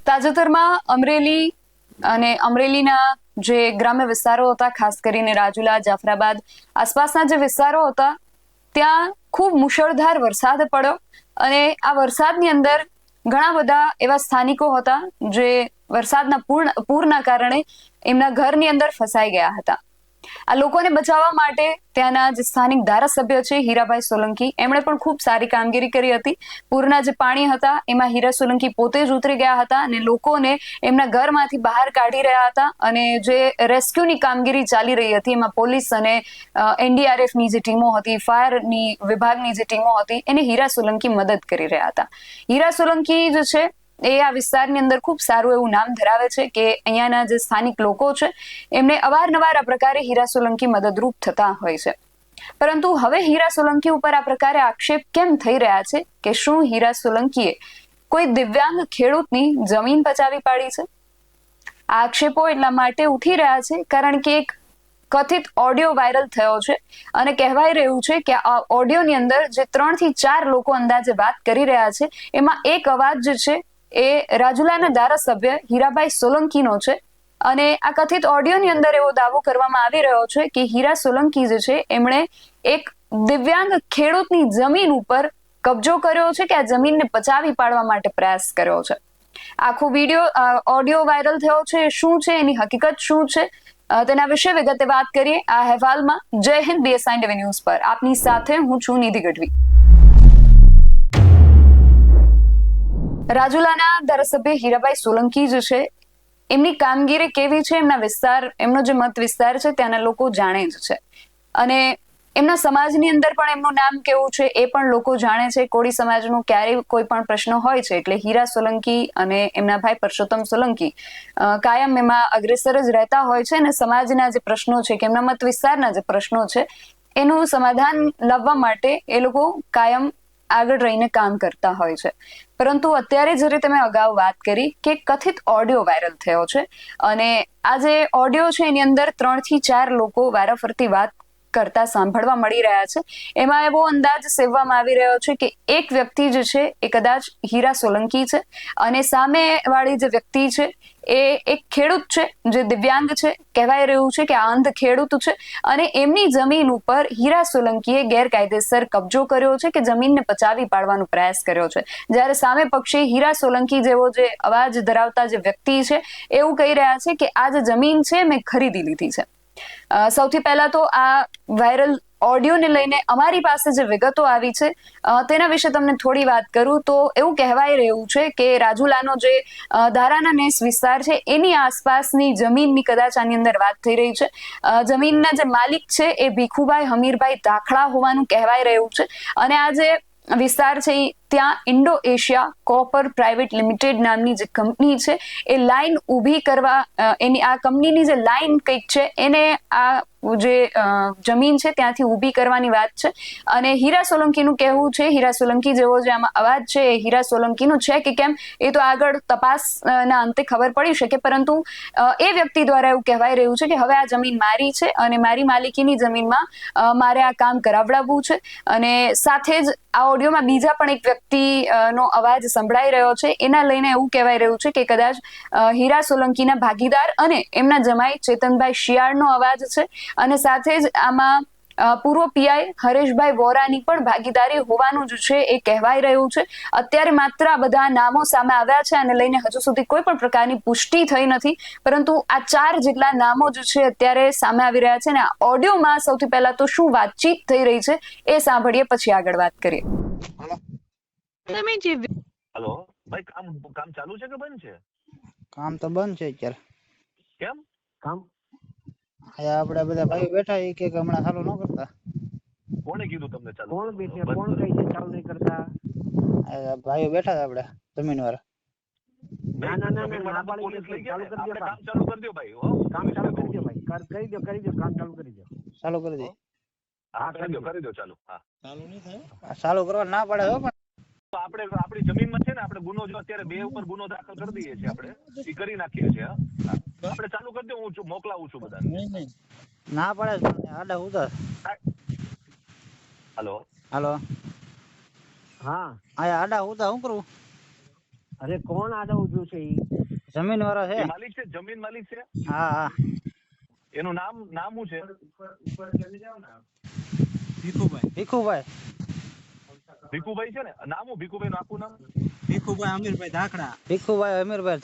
તાજેતરમાં અમરેલી અને અમરેલીના જે ગ્રામ્ય વિસ્તારો હતા, ખાસ કરીને રાજુલા, જાફરાબાદ આસપાસના જે વિસ્તારો હતા, ત્યાં ખૂબ મુશળધાર વરસાદ પડ્યો અને આ વરસાદની અંદર ઘણા બધા એવા સ્થાનિકો હતા જે વરસાદના પૂરના કારણે એમના ઘરની અંદર ફસાઈ ગયા હતા. આ લોકોને બચાવવા માટે ત્યાંના જે સ્થાનિક ધારાસભ્ય છે હીરાભાઈ સોલંકી, એમણે પણ ખૂબ સારી કામગીરી કરી હતી. પૂરના જે પાણી હતા એમાં હીરા સોલંકી પોતે જ ઉતરી ગયા હતા અને લોકોને એમના ઘરમાંથી બહાર કાઢી રહ્યા હતા. અને જે રેસ્ક્યુની કામગીરી ચાલી રહી હતી એમાં પોલીસ અને એનડીઆરએફની જે ટીમો હતી, ફાયરની વિભાગની જે ટીમો હતી, એને હીરા સોલંકી મદદ કરી રહ્યા હતા. હીરા સોલંકી જે છે એ આ વિસ્તારની અંદર ખૂબ સારું એવું નામ ધરાવે છે કે અહીંયાના જે સ્થાનિક લોકો છે એમને અવારનવાર આ પ્રકારે હીરા સોલંકી મદદરૂપ થતા હોય છે. પરંતુ હવે હીરા સોલંકી ઉપર આ પ્રકારે આક્ષેપ કેમ થઈ રહ્યા છે કે શું હીરા સોલંકીએ કોઈ દિવ્યાંગ ખેડૂતની જમીન પચાવી પાડી છે? આ આક્ષેપો એટલા માટે ઉઠી રહ્યા છે કારણ કે એક કથિત ઓડિયો વાયરલ થયો છે અને કહેવાય રહ્યું છે કે આ ઓડિયોની અંદર જે 3 થી 4 લોકો અંદાજે વાત કરી રહ્યા છે એમાં એક અવાજ જે છે એ રાજુલાના ધારાસભ્ય હીરાભાઈ સોલંકીનો છે. અને આ કથિત ઓડિયોની અંદર એવો દાવો કરવામાં આવી રહ્યો છે કે હીરા સોલંકી જે છે એમણે એક દિવ્યાંગ ખેડૂતની જમીન ઉપર કબજો કર્યો છે, કે આ જમીનને પચાવી પાડવા માટે પ્રયાસ કર્યો છે. આખો વિડીયો ઓડિયો વાયરલ થયો છે, શું છે એની હકીકત શું છે તેના વિશે વિગતે વાત કરીએ આ અહેવાલમાં. જય હિન્દ, BSI ન્યૂઝ પર આપની સાથે હું છું નિધિ ગઢવી. રાજુલાના ધારાસભ્ય હીરાભાઈ સોલંકી જે છે એમની કામગીરી કેવી છે, એમના વિસ્તાર, એમનો જે મત વિસ્તાર છે ત્યાંના લોકો જાણે જ છે અને એમના સમાજની અંદર પણ એમનું નામ કેવું છે એ પણ લોકો જાણે છે. કોળી સમાજનું ક્યારેય કોઈ પણ પ્રશ્ન હોય છે એટલે હીરા સોલંકી અને એમના ભાઈ પરસોત્તમ સોલંકી કાયમ એમાં અગ્રેસર જ રહેતા હોય છે અને સમાજના જે પ્રશ્નો છે કે એમના મત વિસ્તારના જે પ્રશ્નો છે એનું સમાધાન લાવવા માટે એ લોકો કાયમ આગળ રહીને કામ કરતા હોય છે. પરંતુ અત્યારે જે રીતે મેં અગાઉ વાત કરી કે કથિત ઓડિયો વાયરલ થયો છે અને આ જે ઓડિયો છે એની અંદર 3 થી 4 લોકો વારાફરતી વાત કરતા સાંભળવા મળી રહ્યા છે. એમાં એવો અંદાજ સેવવામાં આવી રહ્યો છે કે એક વ્યક્તિ જે છે એ કદાચ હીરા સોલંકી છે અને સામે વાળી જે વ્યક્તિ છે એ એક ખેડૂત છે જે દિવ્યાંગ છે. કહેવાય રહ્યું છે કે આ અંધ ખેડૂત છે અને એમની જમીન ઉપર હીરા સોલંકીએ ગેરકાયદેસર કબજો કર્યો છે કે જમીનને પચાવી પાડવાનો પ્રયાસ કર્યો છે. જ્યારે સામે પક્ષે હીરા સોલંકી જેવો જે અવાજ ધરાવતા જે વ્યક્તિ છે એવું કહી રહ્યા છે કે આ જે જમીન છે મેં ખરીદી લીધી છે. સૌથી પહેલા તો આ વાયરલ ઓડિયોને લઈને અમારી પાસે જે વિગતો આવી છે તેના વિશે તમને થોડી વાત કરું તો એવું કહેવાય રહ્યું છે કે રાજુલાનો જે ધારાના નેસ વિસ્તાર છે એની આસપાસની જમીનની કદાચ આની અંદર વાત થઈ રહી છે. જમીનના જે માલિક છે એ ભીખુભાઈ હમીરભાઈ દાખલા હોવાનું કહેવાય રહ્યું છે અને આ જે વિસ્તાર છે ત્યાં Indo Asia copper private limited નામની જે કંપની છે એ લાઈન ઊભી કરવા, એની આ કંપનીની જે લાઈન કંઈક છે એને આ જે જમીન છે ત્યાંથી ઊભી કરવાની વાત છે. અને હીરા સોલંકીનું કહેવું છે, હીરા સોલંકી જેવો જે આમાં અવાજ છે એ હીરા સોલંકીનો છે કે કેમ એ તો આગળ તપાસના અંતે ખબર પડી શકે, પરંતુ એ વ્યક્તિ દ્વારા એવું કહેવાય રહ્યું છે કે હવે આ જમીન મારી છે અને મારી માલિકીની જમીનમાં મારે આ કામ કરાવડાવવું છે. અને સાથે જ આ ઓડિયોમાં બીજા પણ એક વ્યક્તિનો અવાજ સંભળાઈ રહ્યો છે. એના લઈને એવું કહેવાય રહ્યું છે કે કદાચ હીરા સોલંકીના ભાગીદાર અને એમના જમાઈ ચેતનભાઈ શિયાળનો અવાજ છે અને સાથે જ આમાં પૂર્વ પીઆઈ હરેશભાઈ વોરાની પણ ભાગીદારી હોવાનું જ છે એ કહેવાય રહ્યું છે. અત્યારે માત્ર આ બધા નામો સામે આવ્યા છે અને લઈને હજુ સુધી કોઈ પણ પ્રકારની પુષ્ટિ થઈ નથી, પરંતુ આ 4 જેટલા નામો જે છે અત્યારે સામે આવી રહ્યા છે. અને આ ઓડિયોમાં સૌથી પહેલા તો શું વાતચીત થઈ રહી છે એ સાંભળીએ, પછી આગળ વાત કરીએ. હેલો ભાઈ, કામ ચાલુ છે કે બંધ છે? કામ તો બંધ છે અત્યારે. કેમ કામ? આપડે બધા ભાઈઓ બેઠા એ કે હમણાં ચાલુ ન કરતા. કોણે કીધું તમને ચાલુ? કોણ બેઠે કોણ કઈ છે ચાલુ નહીં કરતા? ભાઈઓ બેઠા હતા આપડે જમીન વાળા. ના પોલીસ લઈ ગયા, આપણે કામ ચાલુ કરી દો ભાઈ. હો, કામ ચાલુ કરી દો ભાઈ, કરી દો કામ ચાલુ કરી દો. ચાલુ કરી દે. હા કરી દો ચાલુ. હા ચાલુ નહીં થાય, ચાલુ કરવા ના પડે હો. પણ આપણે આપણી જમીનમાં છે ને, આપણે ગુનો જો અત્યારે 2 ઉપર ગુનો દાખલ કરી દઈએ છીએ, આપણે એ કરી નાખીએ છીએ. આપણે ચાલુ કરી દો, હું મોકલાવું છું બધાને. ના પડે આડા ઉધર. હેલો હાલો. હા આયા આડા ઉધર શું કરવું? અરે કોણ આડો ઉભું છે ઈ? જમીન વાળો છે. એ માલિક છે, જમીન માલિક છે. હા હા. એનું નામ શું છે? ભીખુભાઈ. ભીખુભાઈ છે ને? નામ શું ભીખુભાઈ નું આખું નામ? ભીખુભાઈ અમીરભાઈ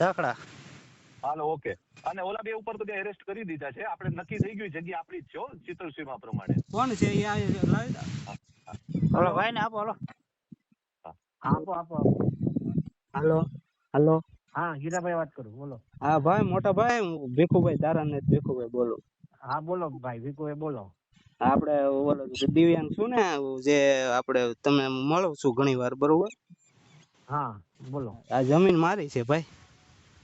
ધાકડા. હાલો, ઓકે. અને ઓલા બે ઉપર તો એરેસ્ટ કરી દીધા છે. આપણે નક્કી થઈ ગયું જગ્યા આપણી જ છે હો, ચિત્રસીમા પ્રમાણે. કોણ છે એ ઓલો ભાઈ ને આપો. હાલો. આપો. હાલો હાલો. હા હીરાભાઈ વાત કરું, બોલો. હા ભાઈ, મોટા ભાઈ, હું ભીખુભાઈ તારાનાથ ભીખુભાઈ બોલું. હા બોલો ભાઈ ભીખુભાઈ બોલો. આપણે ઓલો દિવ્યાંગ છું ને, જે આપણે તમે મળું છું ઘણી વાર, બરોબર? હા બોલો. આ જમીન મારી છે ભાઈ.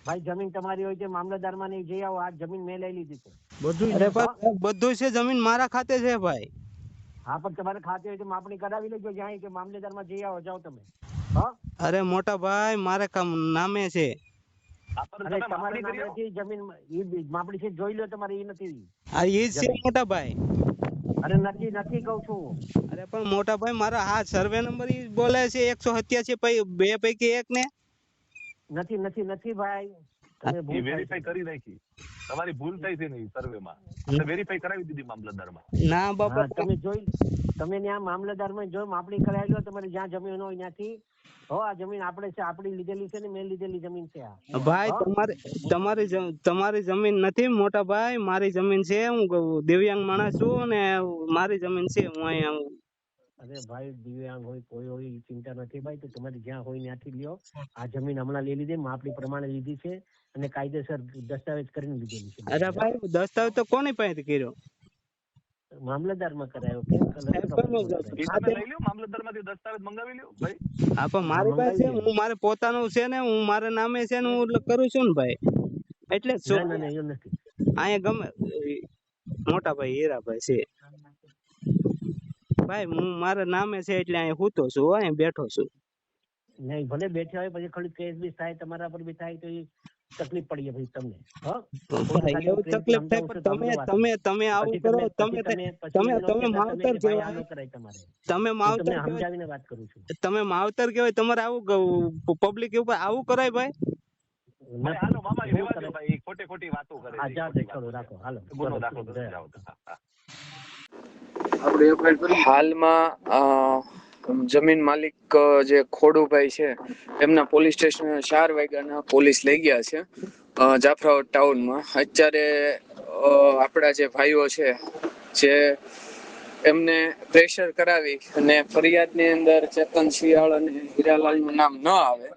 ભાઈ જમીન તમારી હોય છે, મામલતદારમાં નહીં જઈ આવો. આ જમીન મેં લઈ લીધી છે. અરે ભાઈ, બધું છે, જમીન મારા ખાતે છે ભાઈ. હા પણ તમારે ખાતે હોય તો માપણી કરાવી લેજો. જ્યાં કે મામલતદારમાં જઈ આવો, જાઓ તમે. હા અરે મોટા ભાઈ, મારે કામ નામે છે. અરે તમારા નામેથી જમીન ઈ માપણી છે, જોઈ લો તમારે. ઈ નથી. આ એ જ છે મોટા ભાઈ. અરે નથી કઉ છું. અરે પણ મોટા ભાઈ, મારા આ સર્વે નંબર ઈ બોલે છે 187 બે પૈકી એક ને. નથી ભાઈ. તમે ભૂલ વેરીફાઈ કરી નાખી. તમારી ભૂલ થઈ છે ને સર્વેમાં. આપણે વેરીફાઈ કરાવી દીધી મામલતદારમાં. ના બાપા, તમે ત્યાં મામલતદારમાં જો માપણી કરાવી લો. તમારી જ્યાં જમીન હોય ત્યાંથી. આ જમીન આપણે છે, આપણી લીધેલી છે ને, મેં લીધેલી જમીન છે આ. ભાઈ તમારી જમીન નથી મોટા ભાઈ, મારી જમીન છે. હું દિવ્યાંગ માણસ છું ને મારી જમીન છે. હું અહીંયા અરે ભાઈ, દિવ્યાંગ હોય કોઈ હોય ઈ ચિંતા નથી ભાઈ. તો તમારી જ્યાં હોય ત્યાંથી લ્યો. આ જમીન હમણાં લઈ લીધી, માપણી પ્રમાણે લીધી છે અને કાયદેસર દસ્તાવેજ કરીને લીધેલી છે. અરે ભાઈ, દસ્તાવેજ તો કોની પાસેથી કર્યો? મામલતદારમાં કરાયો કે લઈ લ્યો, મામલતદારમાંથી દસ્તાવેજ મંગાવી લ્યો ભાઈ. હા પણ મારી પાસે હું મારે પોતાનું છે ને, હું મારા નામે છે ને, હું કરું છું ને ભાઈ. એટલે જ છું. ના એવું નથી. અહીંયા ગમે મોટા ભાઈ હીરાભાઈ છે ભાઈ, હું મારા નામે છે એટલે અહીંયા હૂતો છું, અહીંયા બેઠો છું. નહીં ભલે બેઠા હોય, પછી ખાલી કેસ બી થાય તમારા પર બી થાય તો એ તકલીફ પડી ભાઈ તમને. એવું તકલીફ થાય પણ તમે આવું કરો. તમે માવતર કહેવાય. તમે માવતર સમજાવીને વાત કરું છું. તમે માવતર કહેવાય. તમારે આવું પબ્લિક ઉપર આવું કરાય ભાઈ? હાલો મામા, રહેવા દો ભાઈ, ખોટી વાતો કરે. હા જા ચલો રાખો. હાલો ગુનો દાખલ કરી જાઓ. હાલમાં જમીન માલિક જે ખોડુભાઈ છે એમના પોલીસ સ્ટેશન 4 વાગ્યાના પોલીસ લઈ ગયા છે જાફરાબાદ ટાઉનમાં. અત્યારે આપણા જે ભાઈઓ છે જે એમને પ્રેશર કરાવી અને ફરિયાદની અંદર ચેતન શિયાળ અને હીરાલાલનું નામ ન આવે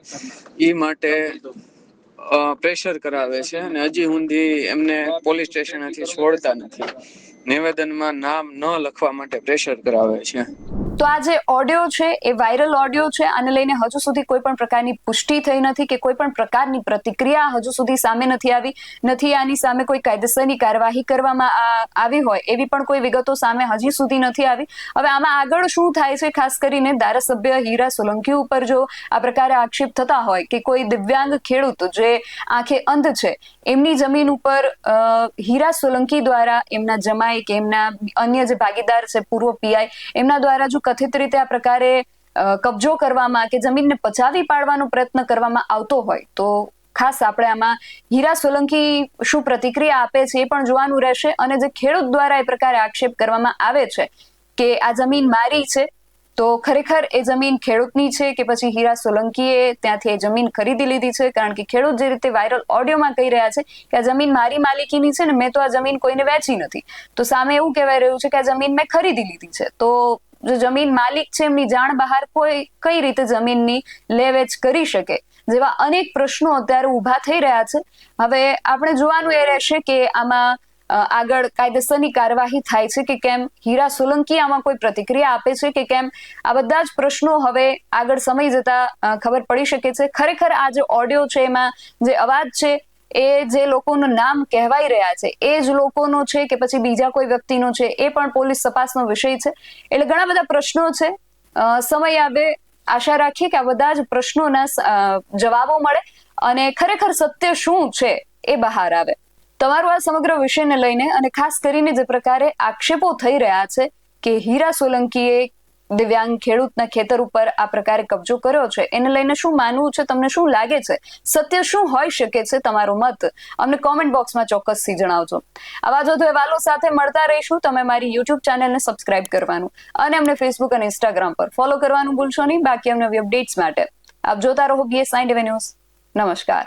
એ માટે પ્રેશર કરાવે છે અને હજી સુધી એમને પોલીસ સ્ટેશનેથી છોડતા નથી. નિવેદનમાં નામ ન લખવા માટે પ્રેશર કરાવે છે. તો આ જે ઓડિયો છે એ વાયરલ ઓડિયો છે. આને લઈને હજુ સુધી કોઈ પણ પ્રકારની પુષ્ટિ થઈ નથી કે કોઈ પણ પ્રકારની પ્રતિક્રિયા હજુ સુધી સામે નથી આવી નથી. આની સામે કોઈ કાયદેસરની કાર્યવાહી કરવામાં આવી હોય એવી પણ કોઈ વિગતો સામે હજી સુધી નથી આવી. હવે આમાં આગળ શું થાય છે, ખાસ કરીને ધારાસભ્ય હીરા સોલંકી ઉપર જો આ પ્રકારે આક્ષેપ થતા હોય કે કોઈ દિવ્યાંગ ખેડૂત જે આંખે અંધ છે એમની જમીન ઉપર હીરા સોલંકી દ્વારા એમના જમાઈ કે એમના અન્ય જે ભાગીદાર છે પૂર્વ પીઆઈ એમના દ્વારા જો કથિત રીતે આ પ્રકારે કબજો કરવામાં કે જમીનને પચાવી પાડવાનો પ્રયત્ન કરવામાં આવતો હોય તો ખાસ આપણે આમાં હીરા સોલંકી શું પ્રતિક્રિયા આપે છે એ પણ જોવાનું રહેશે. અને જે ખેડૂત દ્વારા એ પ્રકારે આક્ષેપ કરવામાં આવે છે કે આ જમીન મારી છે, તો ખરેખર એ જમીન ખેડૂતની છે કે પછી હીરા સોલંકીએ ત્યાંથી એ જમીન ખરીદી લીધી છે? કારણ કે ખેડૂત જે રીતે વાયરલ ઓડિયોમાં કહી રહ્યા છે કે આ જમીન મારી માલિકીની છે ને મેં તો આ જમીન કોઈને વેચી નથી, તો સામે એવું કહેવાય રહ્યું છે કે આ જમીન મેં ખરીદી લીધી છે. તો જો જમીન માલિક છે એમની જાણ બહાર કોઈ કઈ રીતે જમીનની લે વેચ કરી શકે, જેવા અનેક પ્રશ્નો અત્યારે ઉભા થઈ રહ્યા છે. હવે આપણે જોવાનું એ રહેશે કે આમાં આગળ કાયદેસરની કાર્યવાહી થાય છે કે કેમ, હીરા સોલંકી આમાં કોઈ પ્રતિક્રિયા આપે છે કે કેમ, આ બધા જ પ્રશ્નો હવે આગળ સમય જતા ખબર પડી શકે છે. ખરેખર આ જે ઓડિયો છે એમાં જે અવાજ છે એ જે લોકોનું નામ કહેવાઈ રહ્યા છે એ જ લોકોનો છે કે પછી બીજા કોઈ વ્યક્તિનો છે એ પણ પોલીસ તપાસનો વિષય છે. એટલે ઘણા બધા પ્રશ્નો છે. સમય આવે, આશા રાખીએ કે આ બધા જ પ્રશ્નોના જવાબો મળે અને ખરેખર સત્ય શું છે એ બહાર આવે. તમારું આ સમગ્ર વિષયને લઈને અને ખાસ કરીને જે પ્રકારે આક્ષેપો થઈ રહ્યા છે કે હીરા સોલંકીએ દિવ્યાંગ ખેડૂતના ખેતર ઉપર આ પ્રકારે કબજો કર્યો છે, એને લઈને શું માનવું છે? તમને શું લાગે છે? સત્ય શું હોઈ શકે છે? તમારો મત અમને કોમેન્ટ બોક્સમાં ચોક્કસથી જણાવજો. આવા જ વધુ અહેવાલો સાથે મળતા રહીશું. તમે મારી યુટ્યુબ ચેનલને સબસ્ક્રાઇબ કરવાનું અને અમને ફેસબુક અને ઇન્સ્ટાગ્રામ પર ફોલો કરવાનું ભૂલશો નહીં. બાકી નવી અપડેટ્સ માટે આપ જોતા રહો BS9 ન્યૂઝ. નમસ્કાર.